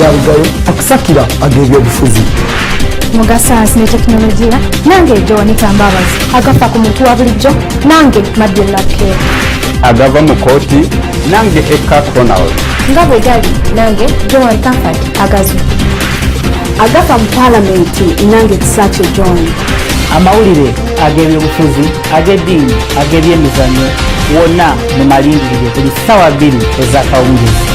ya Bugayo akusakira ag'ebyobufuzi muga sayansi ne tekinologiya nange Joan Tambabazi agafa ku muntu wa bulijjo nange Madeleine Lakeer agava mu kooti nange Eka Cronal nga bwe gali nange Joan Comfort Agazu agafa mu Parliamenti nange Kisaakye John amawulire ag'ebyobufuzi ag'eddiini ag'ebyemizannyo wonna mu malindirire buli ssaawa 2 ez'akawungeezi.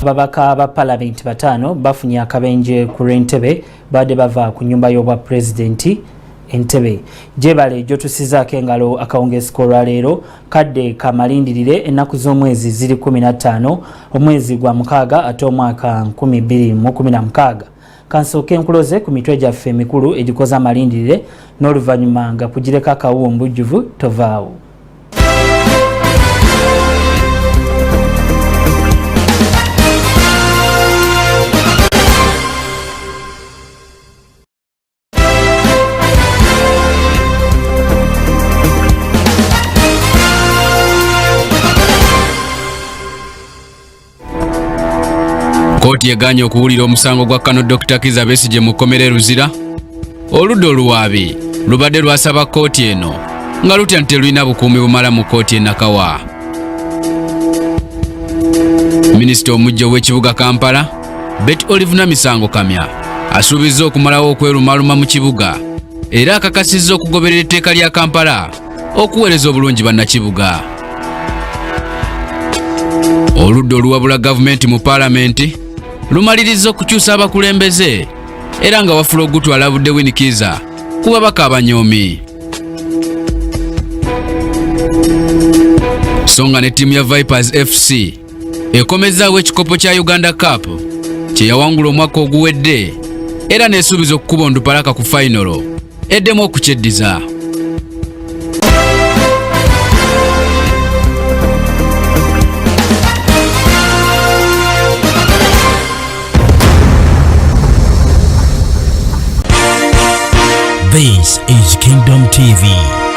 Ababaka ba Parliament 5 bafunye akabenje ku Entebbe badde bava ku nyumba y'obwa Presidenti Entebbe. Jebale jotusizaako engalo akawungeezi k'olwaleero kadde kamalindirire ennaku z'omwezi ziri 15 omwezi gwa mukaaga ate omwaka 2016. Kansooke nkuloze ku mitwe gyaffe emikulu egikoze amalindirire n'oluvannyuma nga kugireka akawuwo mbujjuvu tovaawo. Kooti yeganye okuwulira omusango gwa Kano Dr. Kizza Besigye mu kkomera Luzira. Oludda oluwaabi lubadde lwasaba kooti eno nga lutya nti lulina bukuumi bumala mu kooti e Nakawa. Minisita omujja w'ekibuga Kampala Betty Olive Namisango Kamya asuubizza okumalawo okwerumaluma mu kibuga era akakasizza okugoberera etteeka lya Kampala okuweereza obulungi bannakibuga. Oludda oluwabula gavumenti mu Parliament lumaliriza okukyusa abakulembeze era nga wafula ogutwala alabudde Winnie Kizza ku babaka abanyoomi. Songa ne ttiimu ya Vipers FC ekomezaawo ekikopo kya Uganda Cup kye yawangula omwaka oguwedde era neesuubiza okukuba ondupalaka ku fayinolo eddemu okukyeddiza. This is Kingdom TV.